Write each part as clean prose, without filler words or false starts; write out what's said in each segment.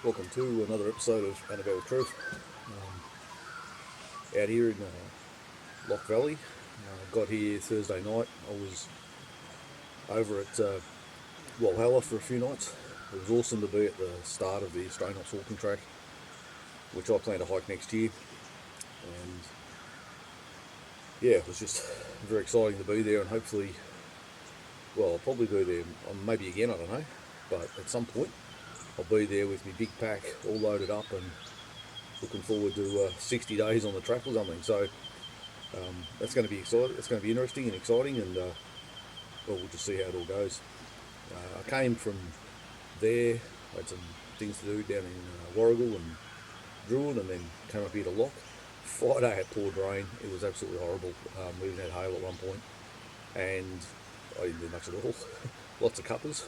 Welcome to another episode of Annabelle with Trev. Out here in Loch Valley. Got here Thursday night. I was over at Loch Valley for a few nights. It was awesome to be at the start of the Australian walking track, which I plan to hike next year. And yeah, it was just very exciting to be there, and hopefully, well, I'll probably be there maybe again, I don't know, but at some point I'll be there with my big pack all loaded up and looking forward to 60 days on the track or something. So that's going to be exciting. It's going to be interesting and exciting, and well, we'll just see how it all goes. I came from there, I had some things to do down in Warrigal and Druid, and then came up here to Loch. Friday it poured rain. It was absolutely horrible. We even had hail at one point, and I didn't do much at all. Lots of cuppers.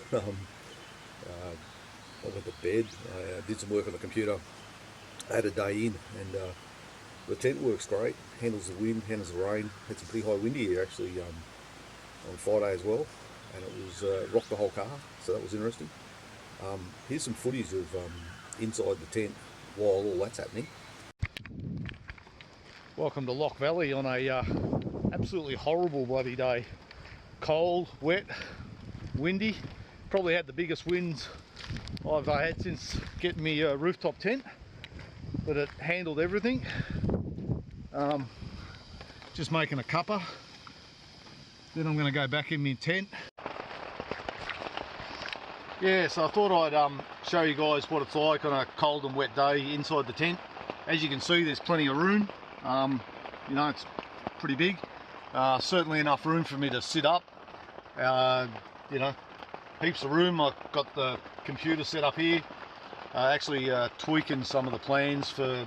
I went to bed. I did some work on the computer. I had a day in, and the tent works great. Handles the wind, handles the rain. Had some pretty high wind here actually on Friday as well, and it was rocked the whole car. So that was interesting. Here's some footage of inside the tent while all that's happening. Welcome to Loch Valley on a absolutely horrible bloody day. Cold, wet, windy. Probably had the biggest winds I've had since getting me rooftop tent, but it handled everything. Just making a cuppa. Then I'm going to go back in my tent. Yeah, so I thought I'd show you guys what it's like on a cold and wet day inside the tent. As you can see, there's plenty of room. You know, it's pretty big. Certainly enough room for me to sit up. You know, heaps of room. I've got the computer set up here. Actually tweaking some of the plans for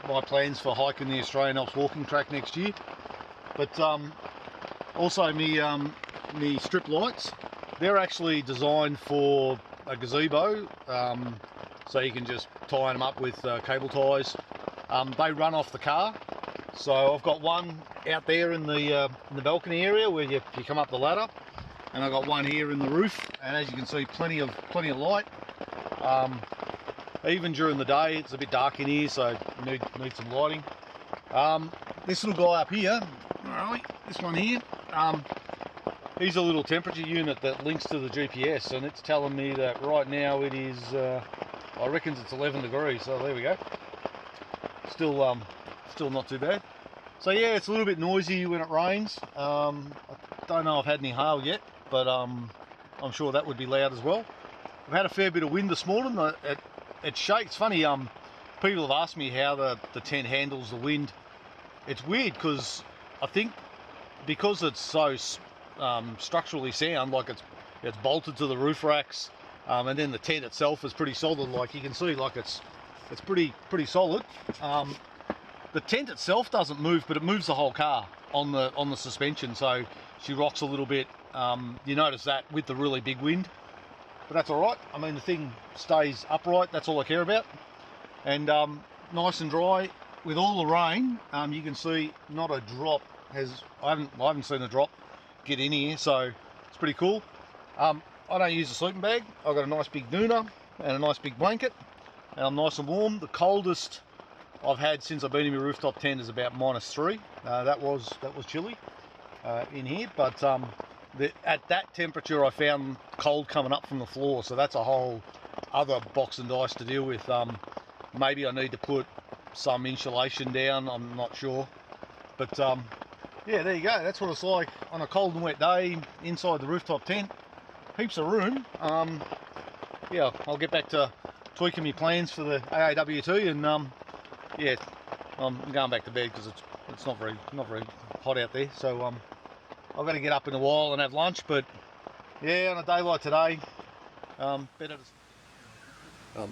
my plans for hiking the Australian Alps walking track next year. But also me strip lights. They're actually designed for a gazebo, so you can just tie them up with cable ties. They run off the car, so I've got one out there in the balcony area where you come up the ladder, and I've got one here in the roof. And as you can see, plenty of light. Even during the day, it's a bit dark in here, so need some lighting. This little guy up here, this one here. He's a little temperature unit that links to the GPS, and it's telling me that right now it is, I reckon it's 11 degrees, so there we go. Still not too bad. So yeah, it's a little bit noisy when it rains. I don't know if I've had any hail yet, but I'm sure that would be loud as well. I've had a fair bit of wind this morning. It shakes. Funny, people have asked me how the tent handles the wind. It's weird because I think because it's so structurally sound, like it's bolted to the roof racks, and then the tent itself is pretty solid. Like you can see, like it's pretty solid. The tent itself doesn't move, but it moves the whole car on the suspension, so she rocks a little bit. You notice that with the really big wind, but that's all right. I mean, the thing stays upright. That's all I care about. And nice and dry with all the rain. You can see not a drop I haven't seen a drop get in here, so it's pretty cool. I don't use a sleeping bag. I've got a nice big doona and a nice big blanket, and I'm nice and warm. The coldest I've had since I've been in my rooftop tent is about -3. That was chilly in here, but at that temperature I found cold coming up from the floor, so that's a whole other box and dice to deal with. Maybe I need to put some insulation down, I'm not sure, but yeah, there you go. That's what it's like on a cold and wet day inside the rooftop tent. Heaps of room. Yeah, I'll get back to tweaking my plans for the AAWT, and yeah, I'm going back to bed because it's not very hot out there. So I've got to get up in a while and have lunch. But yeah, on a day like today, better. I'm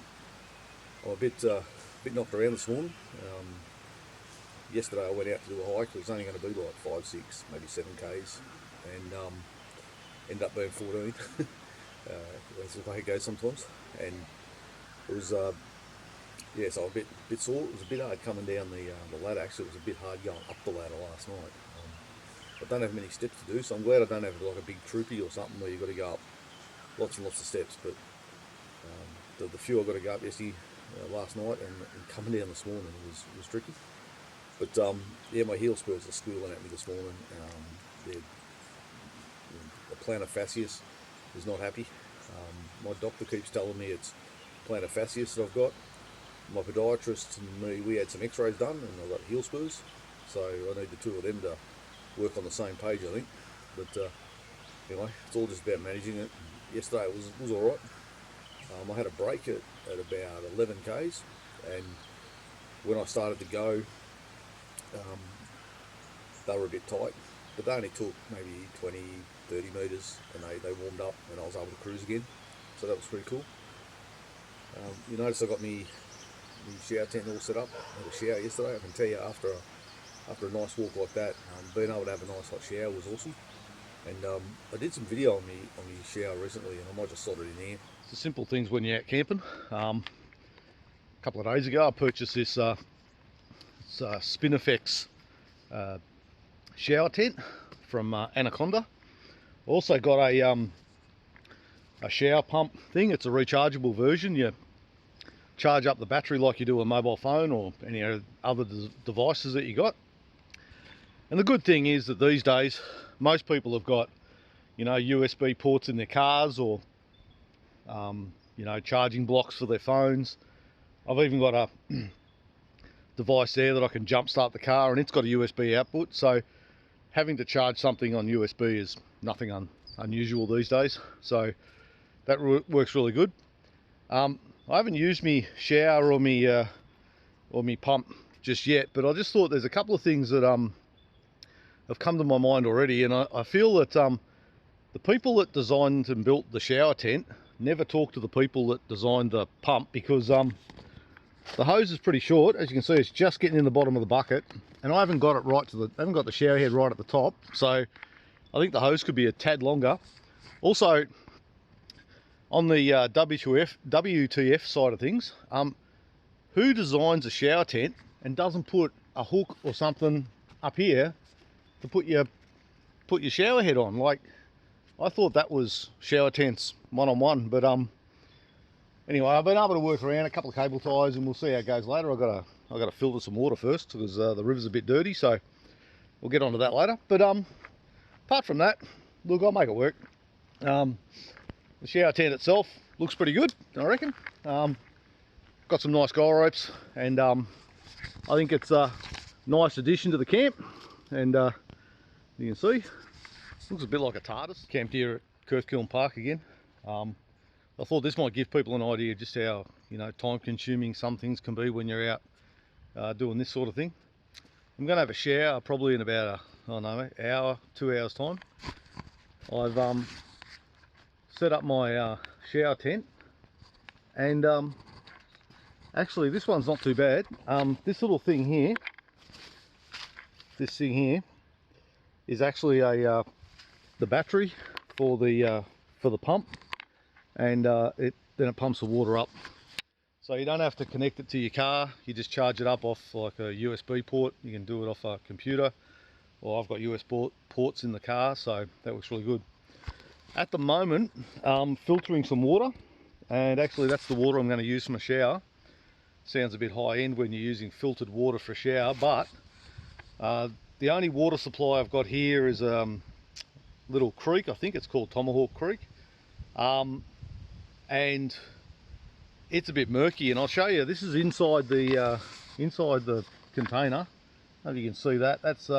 a bit knocked around this morning. Yesterday I went out to do a hike. It was only going to be like 5, 6, maybe 7 k's, and ended up being 14. That's the way it goes sometimes. And it was yeah, so a bit sore. It was a bit hard coming down the ladder. Actually, it was a bit hard going up the ladder last night. I don't have many steps to do, so I'm glad I don't have like a big troopy or something where you've got to go up lots and lots of steps. But The few I got to go up yesterday, last night, and coming down this morning was tricky. But yeah, my heel spurs are squealing at me this morning. The plantar fasciitis is not happy. My doctor keeps telling me it's plantar fasciitis that I've got. My podiatrist and me, we had some x-rays done and I've got heel spurs, so I need the two of them to work on the same page, I think. But anyway, it's all just about managing it. Yesterday it was alright. I had a break at about 11 k's, and when I started to go, they were a bit tight, but they only took maybe 20, 30 metres, and they warmed up and I was able to cruise again, so that was pretty cool. You notice I got me shower tent all set up. I had a shower yesterday. I can tell you, after a nice walk like that, being able to have a nice hot shower was awesome. And I did some video on me shower recently, and I might just slot it in here. It's the simple things when you're out camping. A couple of days ago I purchased this Spinifex shower tent from Anaconda. Also got a shower pump thing. It's a rechargeable version. You charge up the battery like you do a mobile phone or any other devices that you got. And the good thing is that these days most people have got, you know, USB ports in their cars, or you know, charging blocks for their phones. I've even got a device there that I can jump start the car, and it's got a USB output, so having to charge something on USB is nothing unusual these days, so that works really good. I haven't used me shower or me pump just yet, but I just thought there's a couple of things that have come to my mind already, and I feel that the people that designed and built the shower tent never talked to the people that designed the pump, because the hose is pretty short. As you can see, it's just getting in the bottom of the bucket, and I haven't got it right I haven't got the shower head right at the top, so I think the hose could be a tad longer. Also, on the WTF side of things, who designs a shower tent and doesn't put a hook or something up here to put your shower head on? Like, I thought that was shower tents 101, but anyway, I've been able to work around a couple of cable ties, and we'll see how it goes later. I've got to filter some water first, because the river's a bit dirty, so we'll get onto that later. But apart from that, look, I'll make it work. The shower tent itself looks pretty good, I reckon. Got some nice guy ropes, and I think it's a nice addition to the camp. And you can see, looks a bit like a TARDIS. Camped here at Kirkgillen Park again. I thought this might give people an idea just how, you know, time consuming some things can be when you're out doing this sort of thing. I'm going to have a shower probably in about an hour, 2 hours time. I've set up my shower tent, and actually this one's not too bad. This little thing here, is actually the battery for the pump, and then it pumps the water up. So you don't have to connect it to your car. You just charge it up off like a USB port. You can do it off a computer, or I've got USB ports in the car, so that works really good. At the moment, I'm filtering some water, and actually that's the water I'm going to use for my shower. Sounds a bit high end when you're using filtered water for a shower, but the only water supply I've got here is a little creek. I think it's called Tomahawk Creek, and it's a bit murky. And I'll show you. This is inside the container. I don't know if you can see that. That's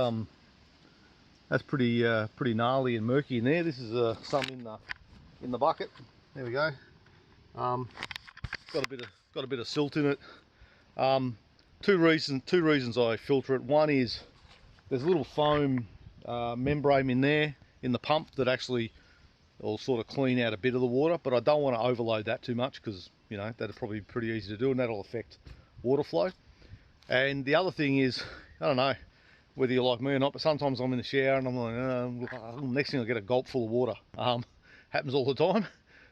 pretty gnarly and murky in there. This is some in the bucket. There we go. Got a bit of silt in it. Two reasons I filter it. One is there's a little foam membrane in there in the pump that actually will sort of clean out a bit of the water, but I don't want to overload that too much, because, you know, that'll probably be pretty easy to do, and that'll affect water flow. And the other thing is, I don't know whether you're like me or not, but sometimes I'm in the shower and I'm like, next thing I get a gulp full of water. Happens all the time.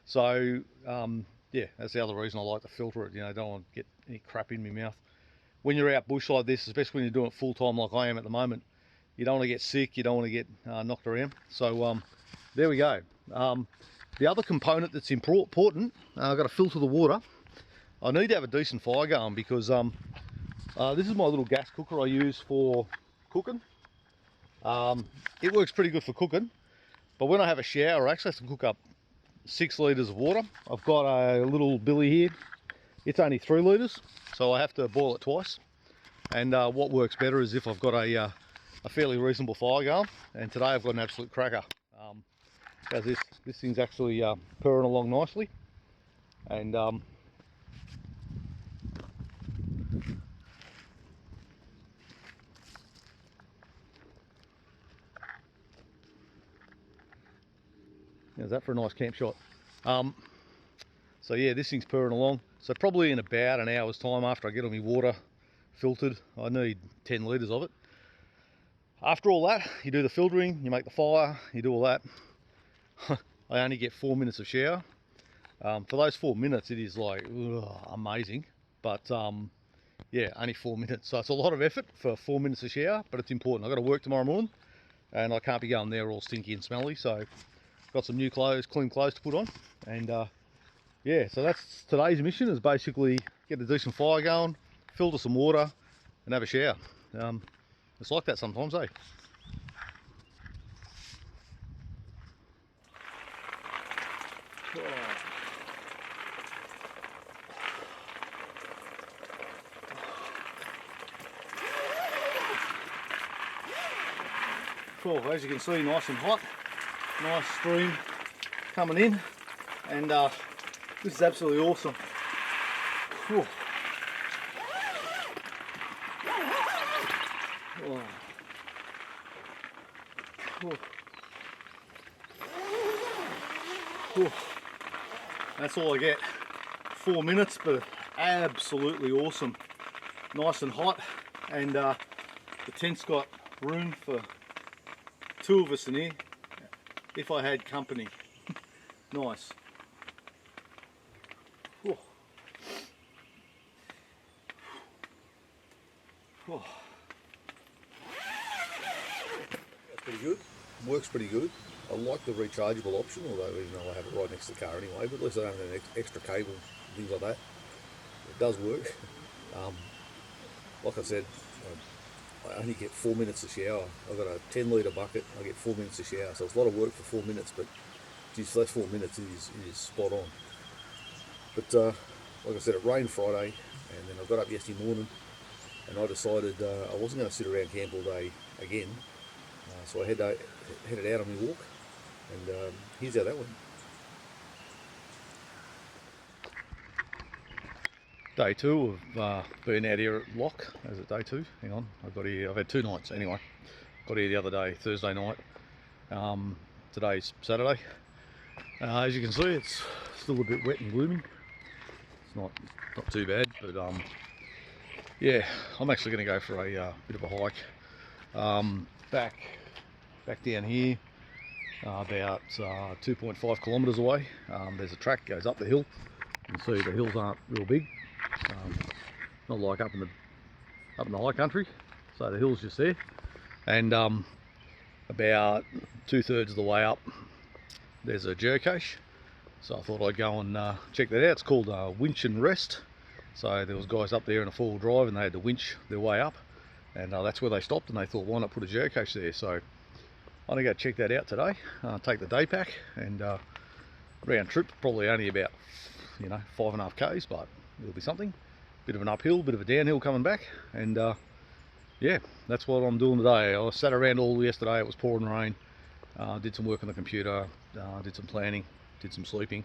So yeah, that's the other reason I like to filter it. You know, I don't want to get any crap in my mouth. When you're out bush like this, especially when you're doing it full time like I am at the moment, you don't want to get sick, you don't want to get knocked around. So there we go. The other component that's important, I've got to filter the water. I need to have a decent fire going because this is my little gas cooker I use for cooking. It works pretty good for cooking, but when I have a shower, I actually have to cook up 6 litres of water. I've got a little billy here. It's only 3 litres, so I have to boil it twice. And what works better is if I've got a fairly reasonable fire going. And today I've got an absolute cracker. How's this? This thing's actually purring along nicely. And how's that for a nice camp shot? So yeah, this thing's purring along. So probably in about an hour's time after I get all my water filtered, I need 10 litres of it. After all that, you do the filtering, you make the fire, you do all that. I only get 4 minutes of shower. For those 4 minutes, it is like amazing. But yeah, only 4 minutes. So it's a lot of effort for 4 minutes of shower, but it's important. I've got to work tomorrow morning, and I can't be going there all stinky and smelly. So got some new clothes, clean clothes to put on, and yeah, so that's today's mission, is basically get a decent fire going, filter some water, and have a shower. It's like that sometimes, eh? Cool, as you can see, nice and hot, nice stream coming in, and this is absolutely awesome. Whew. Oh. Whew. Whew. That's all I get. 4 minutes, but absolutely awesome. Nice and hot, and the tent's got room for 2 of us in here if I had company. Nice. Whew. Whew. That's pretty good. Works pretty good. I like the rechargeable option, although even though I have it right next to the car anyway, but at least I don't have an extra cable and things like that. It does work. Like I said, I only get 4 minutes of shower. I've got a 10 litre bucket, I get 4 minutes of shower, so it's a lot of work for 4 minutes, but geez, for those 4 minutes it is spot on. But like I said, it rained Friday, and then I got up yesterday morning, and I decided I wasn't going to sit around camp all day again, so I headed out on my walk, and here's how that went. Day 2 of being out here at Loch. Is it day 2? Hang on, I've had 2 nights anyway. Got here the other day, Thursday night. Today's Saturday. As you can see, it's still a bit wet and gloomy. It's not too bad, but yeah, I'm actually going to go for a bit of a hike back down here, about 2.5 kilometres away. There's a track goes up the hill. You can see the hills aren't real big. Not like up in the high country, so the hill's just there, and about 2/3 of the way up there's a geocache, so I thought I'd go and check that out. It's called Winch and Rest. So there was guys up there in a 4-wheel drive, and they had to winch their way up, and that's where they stopped, and they thought, why not put a geocache there? So I'm gonna go check that out today, take the day pack, and round trip, probably only about 5.5 k's, but it'll be something. Bit of an uphill, bit of a downhill coming back, and yeah, that's what I'm doing today. I sat around all yesterday, it was pouring rain, did some work on the computer, did some planning, did some sleeping,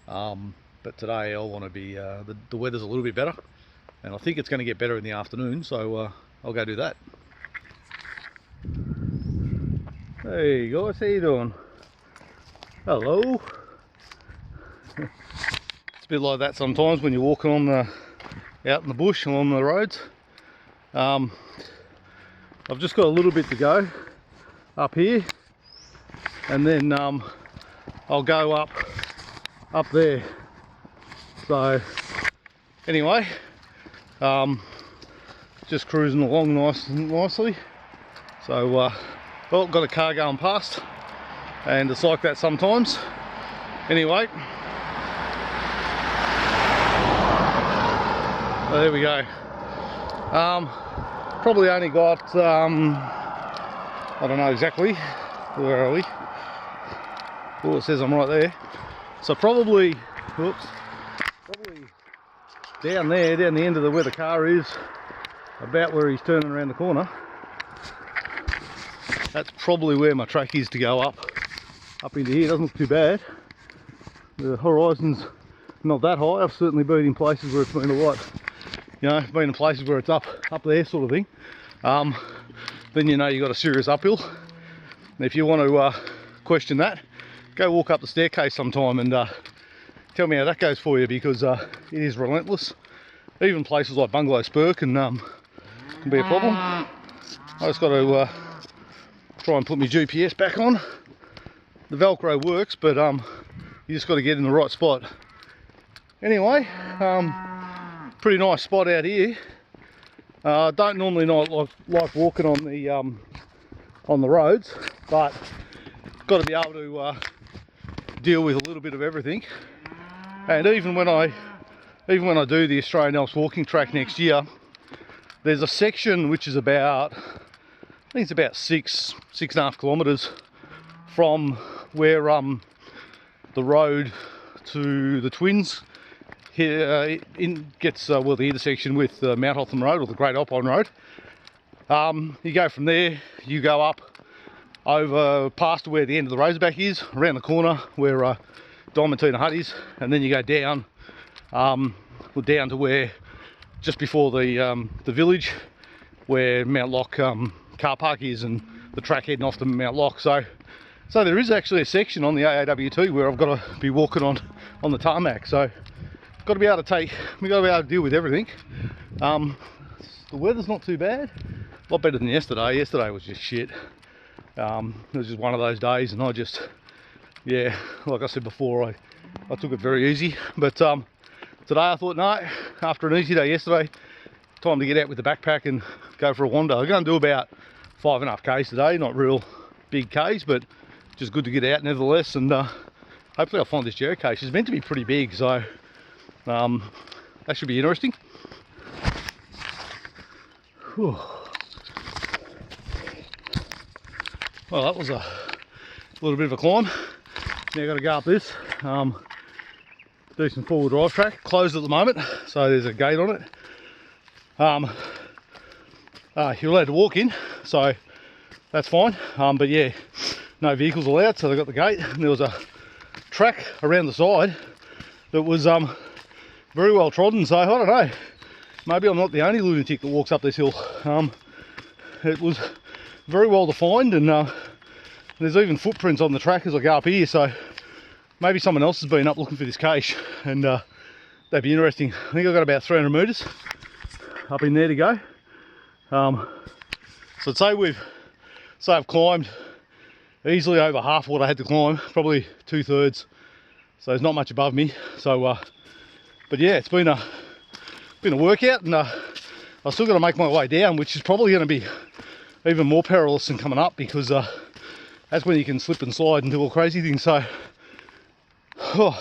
but today I want to be, the weather's a little bit better, and I think it's going to get better in the afternoon, so I'll go do that. Hey guys, how you doing? Hello. It's a bit like that sometimes when you're walking on out in the bush along the roads. I've just got a little bit to go up here, and then I'll go up there. So anyway, just cruising along nicely. So well, got a car going past, and it's like that sometimes. Anyway, so there we go. Probably only got, I don't know exactly, where are we? Oh, it says I'm right there. So probably, whoops, probably down there, down the end of where the car is, about where he's turning around the corner. That's probably where my track is to go up into here. Doesn't look too bad. The horizon's not that high. I've certainly been in places where it's been a lot, you know, been in places where it's up there sort of thing. Then you know you've got a serious uphill. And if you want to question that, go walk up the staircase sometime and tell me how that goes for you, because it is relentless. Even places like Bungalow Spur can be a problem. I just got to try and put my GPS back on. The Velcro works, but you just got to get in the right spot. Anyway, pretty nice spot out here. Don't normally not like walking on the roads, but got to be able to deal with a little bit of everything. And even when I do the Australian Alps walking track next year, there's a section which is about, I think it's about 6.5 kilometres from where the road to the Twins here gets well, the intersection with Mount Hotham Road, or the Great Alpine Road. You go from there, you go up over past where the end of the Razorback is, around the corner where Diamantina Hut is, and then you go down, down to where, just before the village, where Mount Loch car park is, and the track heading off to Mount Loch. So there is actually a section on the AAW2 where I've got to be walking on the tarmac. So got to be able to deal with everything. The weather's not too bad, a lot better than yesterday. Yesterday was just shit. It was just one of those days, and I just, yeah, like I said before, I took it very easy. But today I thought, no, after an easy day yesterday, time to get out with the backpack and go for a wander. I'm going to do about 5.5 k's today, not real big k's, but just good to get out nevertheless. And hopefully I'll find this geocache. It's meant to be pretty big, so that should be interesting. Whew. Well, that was a little bit of a climb. Now I've got to go up this. Do some four-wheel drive track. Closed at the moment, so there's a gate on it. You're allowed to walk in, so that's fine. But yeah, no vehicles allowed, so they got the gate. And there was a track around the side that was very well trodden, so I don't know. Maybe I'm not the only lunatic that walks up this hill. It was very well defined, and there's even footprints on the track as I go up here, so maybe someone else has been up looking for this cache, and that'd be interesting. I think I've got about 300 metres up in there to go. So I'd say I've climbed easily over half what I had to climb, probably 2/3. So there's not much above me. So, but yeah, it's been a workout, and I've still got to make my way down, which is probably going to be even more perilous than coming up, because that's when you can slip and slide and do all crazy things. So I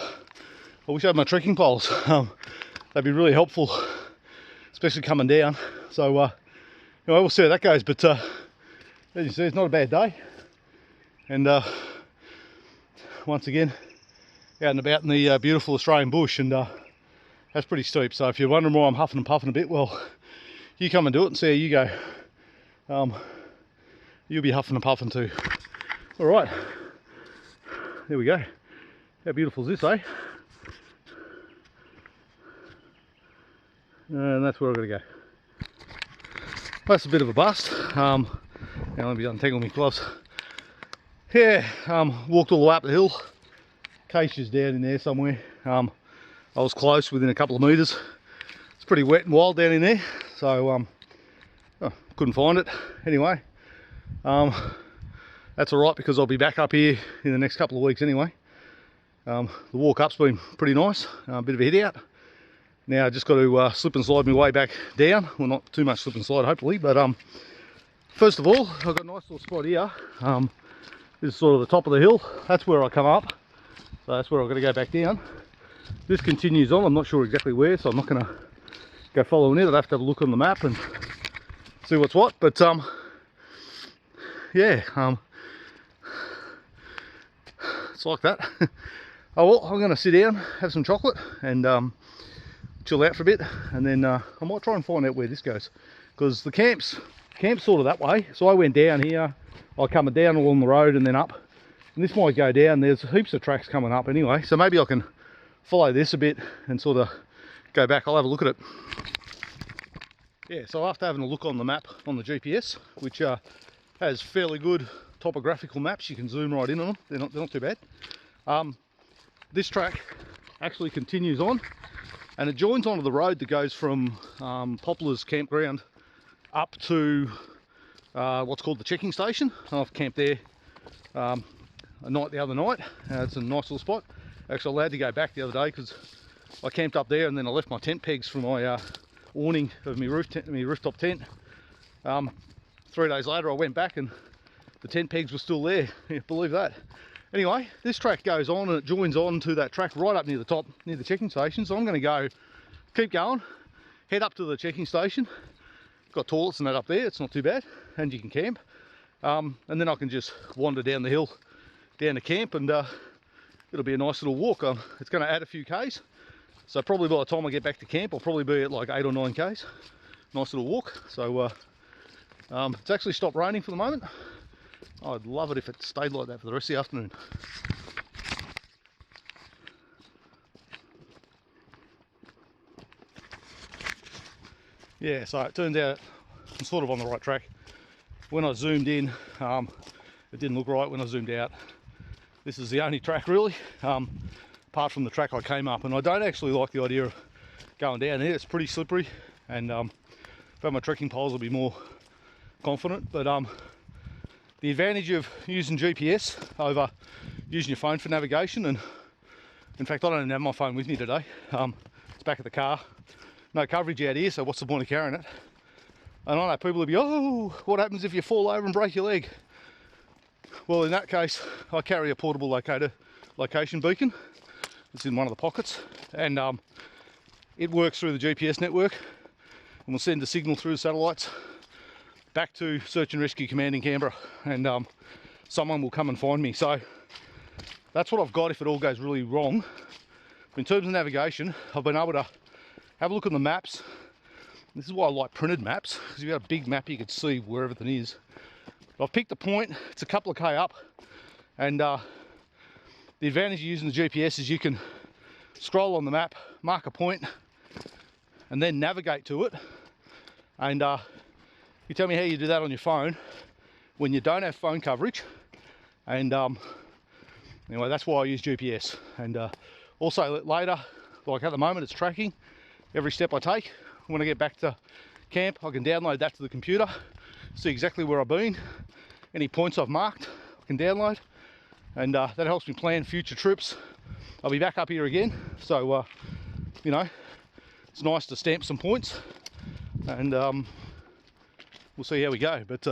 wish I had my trekking poles. That'd be really helpful, especially coming down. So anyway, we'll see how that goes. But as you see, it's not a bad day, and once again out and about in the beautiful Australian bush, and that's pretty steep. So if you're wondering why I'm huffing and puffing a bit, well, you come and do it and see how you go. You'll be huffing and puffing too. All right, there we go. How beautiful is this, eh? And that's where I've got to go. That's a bit of a bust. Now let me untangle my gloves. Yeah, walked all the way up the hill. Cache is down in there somewhere. I was close, within a couple of metres. It's pretty wet and wild down in there, so couldn't find it. Anyway, that's all right, because I'll be back up here in the next couple of weeks anyway. The walk up's been pretty nice, a bit of a hit out. Now I just got to slip and slide my way back down. Well, not too much slip and slide hopefully, but first of all, I've got a nice little spot here. This is sort of the top of the hill. That's where I come up. So that's where I've got to go back down. This continues on, I'm not sure exactly where, so I'm not going to go following it. I'd have to have a look on the map and see what's what, but yeah, it's like that. Oh well, I'm going to sit down, have some chocolate, and chill out for a bit, and then I might try and find out where this goes, because the camp's sort of that way. So I went down here, I come down along the road and then up, and this might go down. There's heaps of tracks coming up anyway, so maybe I can follow this a bit and sort of go back. I'll have a look at it. Yeah, so after having a look on the map on the GPS, which has fairly good topographical maps, you can zoom right in on them, they're not too bad. This track actually continues on, and it joins onto the road that goes from Poplar's campground up to what's called the checking station. I've camped there a night the other night. It's a nice little spot. Actually allowed to go back the other day because I camped up there, and then I left my tent pegs for my awning of my rooftop tent. 3 days later I went back and the tent pegs were still there. Yeah, believe that. Anyway, this track goes on and it joins on to that track right up near the top, near the checking station. So I'm going to keep going, head up to the checking station. Got toilets and that up there, it's not too bad, and you can camp. And then I can just wander down the hill, down to camp, and it'll be a nice little walk. It's going to add a few Ks. So probably by the time I get back to camp, I'll probably be at like 8 or 9 Ks. Nice little walk. So it's actually stopped raining for the moment. I'd love it if it stayed like that for the rest of the afternoon. Yeah, so it turns out I'm sort of on the right track. When I zoomed in, it didn't look right when I zoomed out. This is the only track really, apart from the track I came up, and I don't actually like the idea of going down here. It's pretty slippery, and if I have my trekking poles I'll be more confident, but the advantage of using GPS over using your phone for navigation, and in fact I don't even have my phone with me today, it's back at the car, no coverage out here, so what's the point of carrying it? And I know people will be, oh, what happens if you fall over and break your leg? Well, in that case I carry a portable location beacon. It's in one of the pockets, and it works through the GPS network and will send a signal through the satellites back to Search and Rescue Command in Canberra, and someone will come and find me. So that's what I've got if it all goes really wrong. In terms of navigation, I've been able to have a look at the maps. This is why I like printed maps, because if you've got a big map you can see where everything is. But I've picked a point, it's a couple of K up, and the advantage of using the GPS is you can scroll on the map, mark a point, and then navigate to it. And you tell me how you do that on your phone when you don't have phone coverage. And anyway, that's why I use GPS. And also later, like at the moment, it's tracking every step I take. When I get back to camp, I can download that to the computer, see exactly where I've been, any points I've marked, I can download, and that helps me plan future trips. I'll be back up here again, so you know, it's nice to stamp some points, and we'll see how we go. But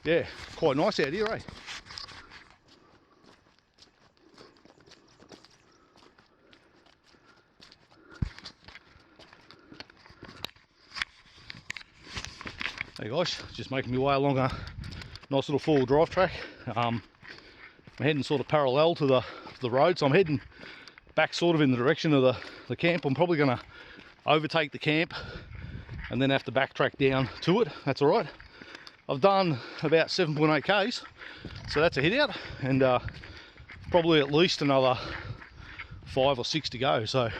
yeah, quite nice out here, eh? Hey guys, just making my way along a nice little four-wheel drive track. I'm heading sort of parallel to the road, so I'm heading back sort of in the direction of the camp. I'm probably going to overtake the camp and then have to backtrack down to it. That's all right. I've done about 7.8 Ks, so that's a hit out, and probably at least another 5 or 6 to go. So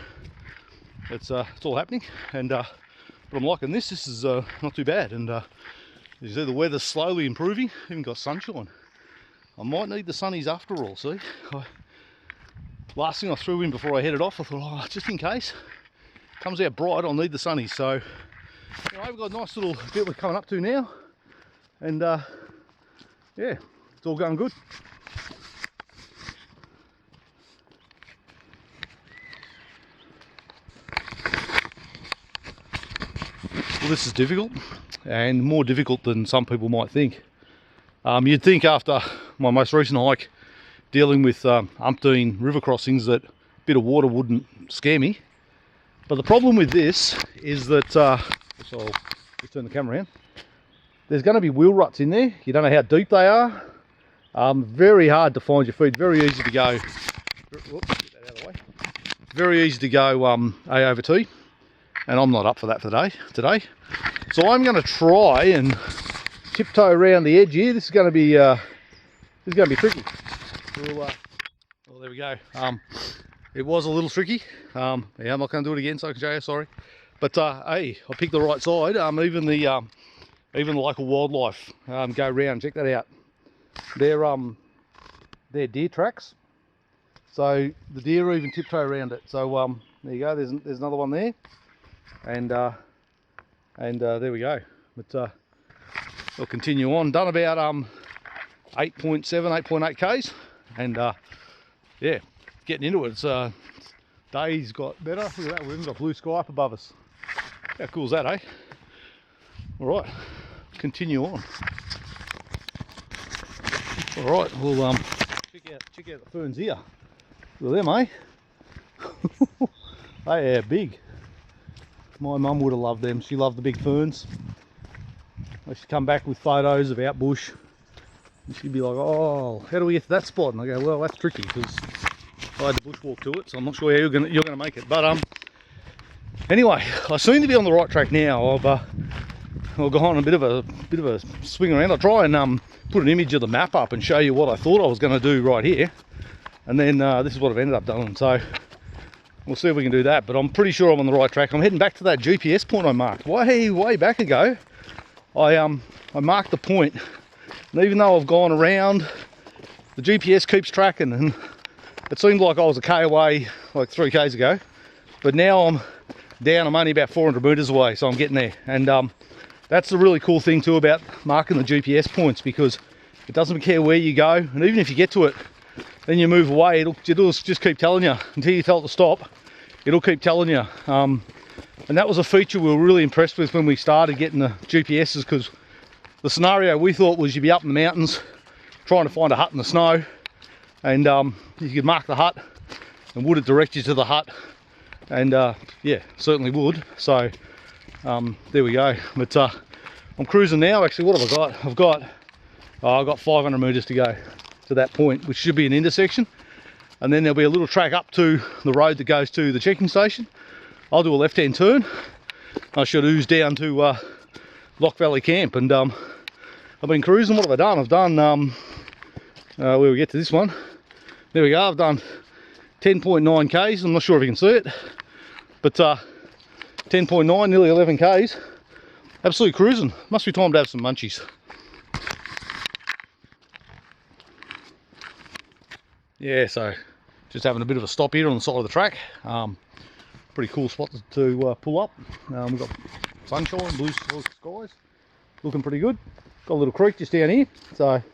it's all happening, and but I'm liking this. This is not too bad, and you see the weather's slowly improving. Even got sunshine. I might need the sunnies after all. See, last thing I threw in before I headed off, I thought, oh, just in case it comes out bright, I'll need the sunnies. So anyway, we've got a nice little bit we're coming up to now, and yeah, it's all going good. Well, this is difficult, and more difficult than some people might think. You'd think after my most recent hike dealing with umpteen river crossings that a bit of water wouldn't scare me. But the problem with this is that, so I'll just turn the camera around, there's going to be wheel ruts in there. You don't know how deep they are. Very hard to find your feet, very easy to go, whoops, get that out of the way. Very easy to go A over T, and I'm not up for that today. So I'm going to try and tiptoe around the edge here. This is going to be tricky. Well, there we go. It was a little tricky. Yeah, I'm not going to do it again, so I can show you. Sorry, but hey, I picked the right side. Even the local wildlife go round. Check that out. They're deer tracks. So the deer even tiptoe around it. So there you go. There's another one there, and there we go. But we'll continue on. Done about 8.7, 8.8 k's, and yeah, getting into it. It's day's got better. Look at that. We've even got blue sky up above us. How cool is that, eh? All right, continue on. All right, we'll check out the ferns here. Look at them, eh? They are big. My mum would have loved them. She loved the big ferns. She'd come back with photos of out bush, and she'd be like, "Oh, how do we get to that spot?" And I go, "Well, that's tricky because I had to bushwalk to it, so I'm not sure how you're gonna make it." But anyway, I seem to be on the right track now. I've gone on a bit of a swing around. I'll try and put an image of the map up and show you what I thought I was going to do right here, and then this is what I've ended up doing. So we'll see if we can do that. But I'm pretty sure I'm on the right track. I'm heading back to that GPS point I marked way back ago. I marked the point, and even though I've gone around, the GPS keeps tracking, and it seemed like I was a K away like 3 Ks ago, but now I'm down. I'm only about 400 metres away, so I'm getting there. And that's the really cool thing too about marking the GPS points, because it doesn't care where you go, and even if you get to it, then you move away, it'll just keep telling you until you tell it to stop. It'll keep telling you. And that was a feature we were really impressed with when we started getting the GPSs, because the scenario we thought was you'd be up in the mountains trying to find a hut in the snow, and you could mark the hut, and would it direct you to the hut? And yeah, certainly would. So there we go. But I'm cruising now. Actually, what have I got? I've got 500 metres to go to that point, which should be an intersection, and then there'll be a little track up to the road that goes to the checking station. I'll do a left-hand turn. I should ooze down to Loch Valley camp, and I've been cruising. What have I done? I've done where we get to this one. There we go. I've done 10.9 k's. I'm not sure if you can see it, but 10.9, nearly 11 k's. Absolutely cruising. Must be time to have some munchies. Yeah, so just having a bit of a stop here on the side of the track. Pretty cool spot to pull up. We've got sunshine, blue skies, looking pretty good. Got a little creek just down here, so if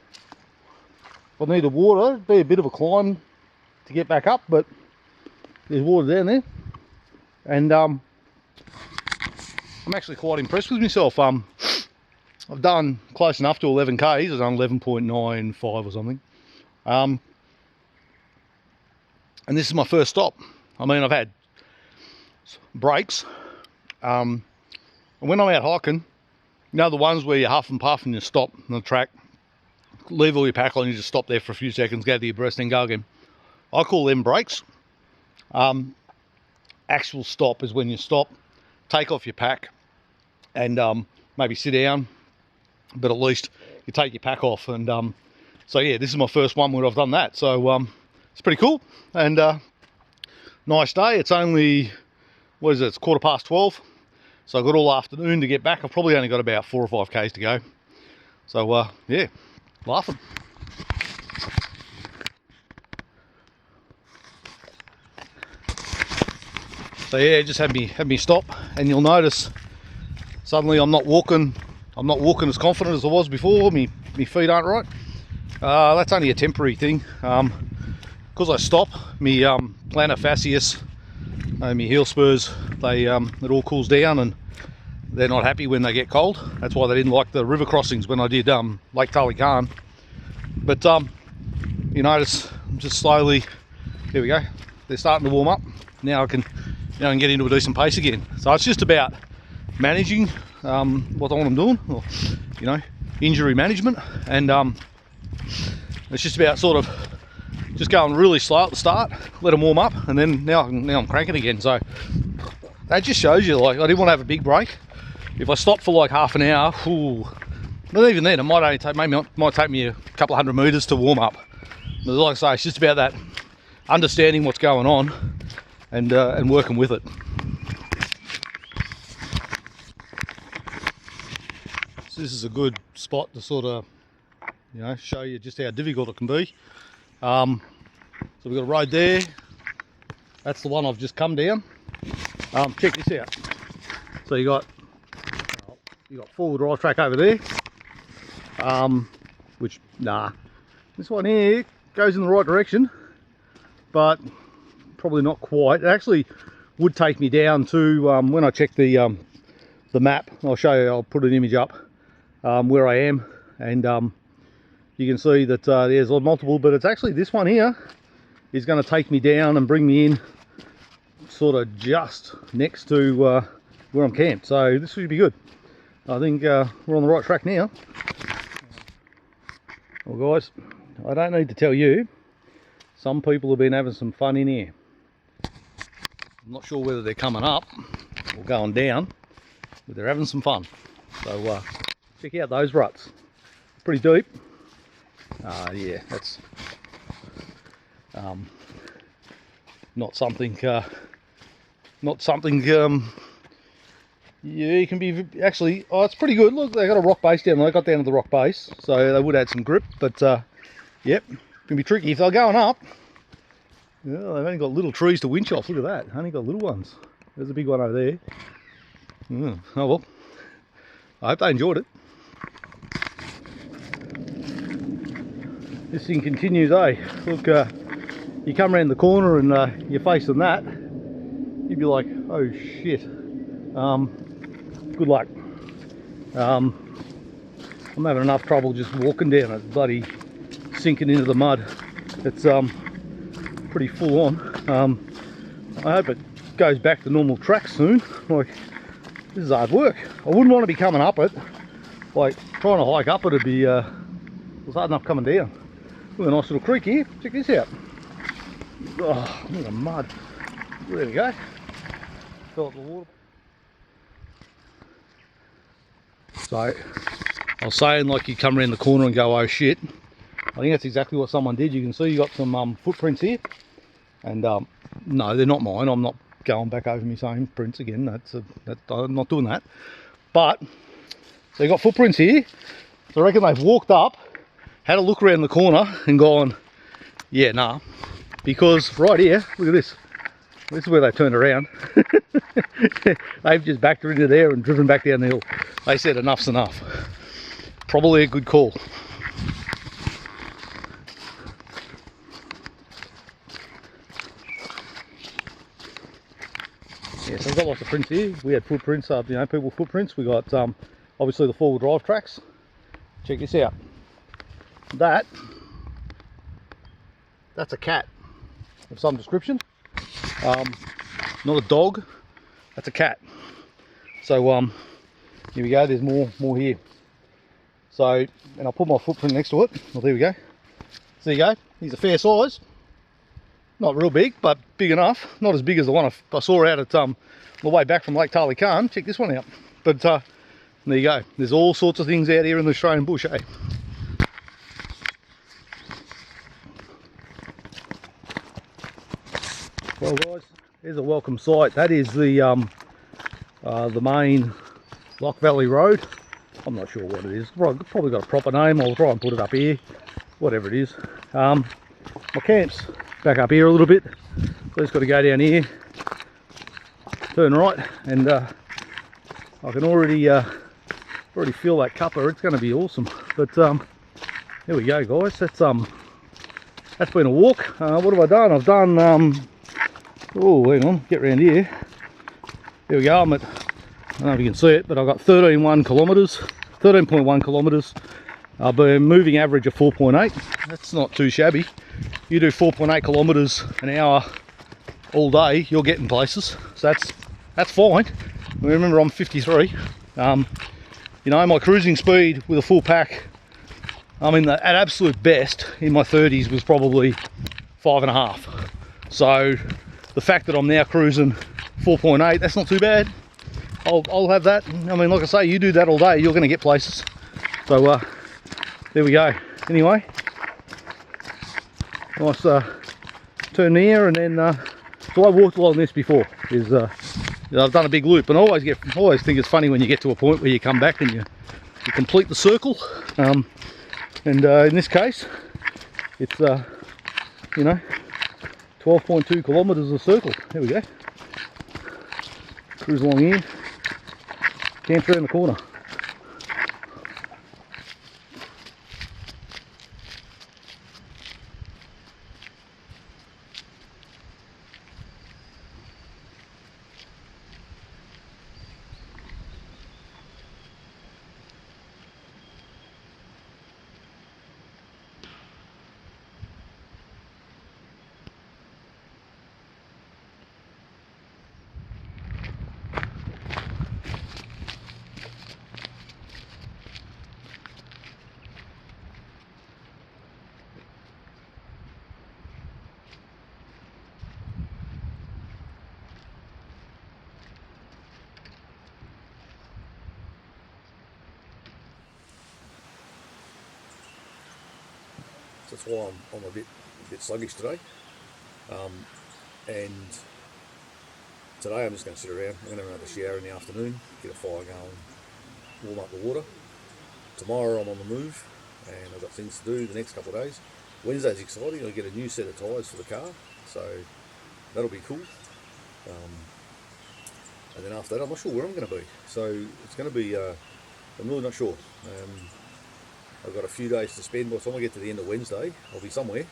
I needed water, it'd be a bit of a climb to get back up, but there's water down there. And I'm actually quite impressed with myself. I've done close enough to 11 k's. I've done 11.95 or something. And this is my first stop. I mean, I've had breaks, and when I'm out hiking, you know, the ones where you huff and puff and you stop on the track, leave all your pack on, you just stop there for a few seconds, gather your breath, then go again. I call them breaks. Actual stop is when you stop, take off your pack, and maybe sit down, but at least you take your pack off. And so yeah, this is my first one where I've done that, so it's pretty cool. And nice day. It's only, what is it, it's 12:15, so I've got all afternoon to get back. I've probably only got about 4 or 5 k's to go, so yeah, laughing. So yeah, just had me stop, and you'll notice suddenly I'm not walking as confident as I was before. Me feet aren't right. That's only a temporary thing. Because I stop, me plantar fasciitis, my heel spurs, it all cools down, and they're not happy when they get cold. That's why they didn't like the river crossings when I did Lake Tully Khan. But you notice just slowly, there we go, they're starting to warm up. Now I can get into a decent pace again. So it's just about managing what I'm doing, or injury management, and it's just about sort of just going really slow at the start, let them warm up, and then now I'm cranking again. So that just shows you, like, I didn't want to have a big break. If I stopped for like half an hour, but even then it might only take me a couple of 100 meters to warm up. But like I say, it's just about that understanding what's going on and working with it. So this is a good spot to sort of show you just how difficult it can be. So we've got a road there. That's the one I've just come down. Check this out. So you got four-wheel drive track over there. This one here goes in the right direction, but probably not quite. It actually would take me down to when I check the map. I'll show you. I'll put an image up where I am, and you can see that there's multiple, but it's actually this one here is going to take me down and bring me in sort of just next to where I'm camped. So this should be good. I think we're on the right track now. Well guys, I don't need to tell you, some people have been having some fun in here. I'm not sure whether they're coming up or going down, but they're having some fun. So check out those ruts, pretty deep. Yeah, that's not something yeah, you can be actually, it's pretty good. Look, they got a rock base down there. I got down to the rock base, so they would add some grip, but yep, can be tricky if they're going up. Yeah, they've only got little trees to winch off. Look at that, only got little ones. There's a big one over there. Oh well, I hope they enjoyed it. This thing continues, eh? Look, you come around the corner and you're facing that, you'd be like, oh shit. Good luck. I'm having enough trouble just walking down it, bloody sinking into the mud. It's pretty full on. I hope it goes back to normal track soon. Like, this is hard work. I wouldn't want to be coming up it. Like, trying to hike up it would be it was hard enough coming down. Look at a nice little creek here. Check this out. Oh, look at the mud. There we go. Fill up the water. So I was saying, like, you come around the corner and go, oh shit. I think that's exactly what someone did. You can see you got some footprints here, and no, they're not mine. I'm not going back over my same prints again. I'm not doing that. But so you got footprints here. So I reckon they've walked up, had a look around the corner, and gone, yeah, nah, because right here, look at this. This is where they turned around. They've just backed her into there and driven back down the hill. They said enough's enough. Probably a good call. Yeah, so we've got lots of prints here. We had footprints, people footprints. We got obviously the four-wheel drive tracks. Check this out. That's a cat of some description. Not a dog, that's a cat. So here we go, there's more here. So, and I'll put my footprint next to it. Well, there we go. So there you go, he's a fair size. Not real big, but big enough. Not as big as the one I saw out at the way back from Lake Tarly Khan. Check this one out. But there you go, there's all sorts of things out here in the Australian bush, eh? Well guys, here's a welcome sight. That is the main Loch Valley Road. I'm not sure what it is. Probably got a proper name. I'll try and put it up here. Whatever it is. My camp's back up here a little bit. So just got to go down here, turn right, and I can already feel that cuppa. It's going to be awesome. But there we go, guys. That's been a walk. What have I done? I've done oh, hang on, get round here. There we go. I'm at, I don't know if you can see it, but I've got 13.1 kilometres But moving average of 4.8, that's not too shabby. You do 4.8 kilometres an hour all day, you're getting places, so that's fine. Remember, I'm 53. You know, my cruising speed with a full pack, I mean, at absolute best in my 30s was probably 5.5. So the fact that I'm now cruising 4.8, that's not too bad. I'll have that. I mean, like I say, you do that all day, you're going to get places. So there we go. Anyway, nice turn there, and then so I walked along this before. I've done a big loop, and I always think it's funny when you get to a point where you come back and you complete the circle. And in this case, it's you know, 12.2 kilometres of circle. There we go. Cruise along here. Camp around the corner. That's why I'm a bit sluggish today. And today I'm just going to sit around. I'm going to have another shower in the afternoon, get a fire going, warm up the water. Tomorrow I'm on the move, and I've got things to do the next couple of days. Wednesday's exciting. I get a new set of tyres for the car, so that'll be cool. And then after that, I'm not sure where I'm going to be. So it's going to be, I'm really not sure. I've got a few days to spend. By the time I get to the end of Wednesday, I'll be somewhere.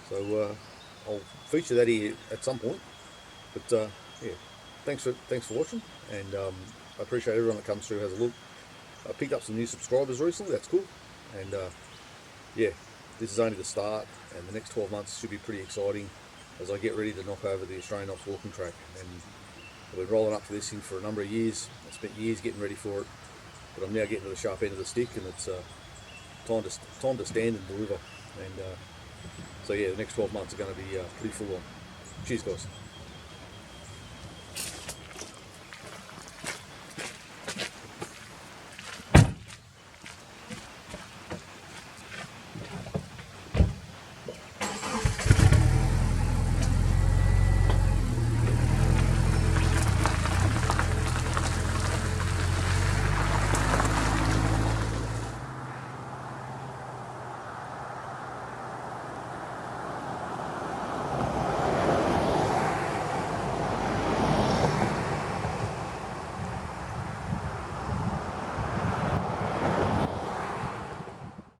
So I'll feature that here at some point. But yeah, thanks for watching, and I appreciate everyone that comes through, has a look. I picked up some new subscribers recently. That's cool. And yeah, this is only the start, and the next 12 months should be pretty exciting as I get ready to knock over the Australian Ops walking track. And I've been rolling up to this thing for a number of years. I spent years getting ready for it, but I'm now getting to the sharp end of the stick, and it's time to stand and deliver. And so yeah, the next 12 months are going to be pretty full on. Cheers, guys.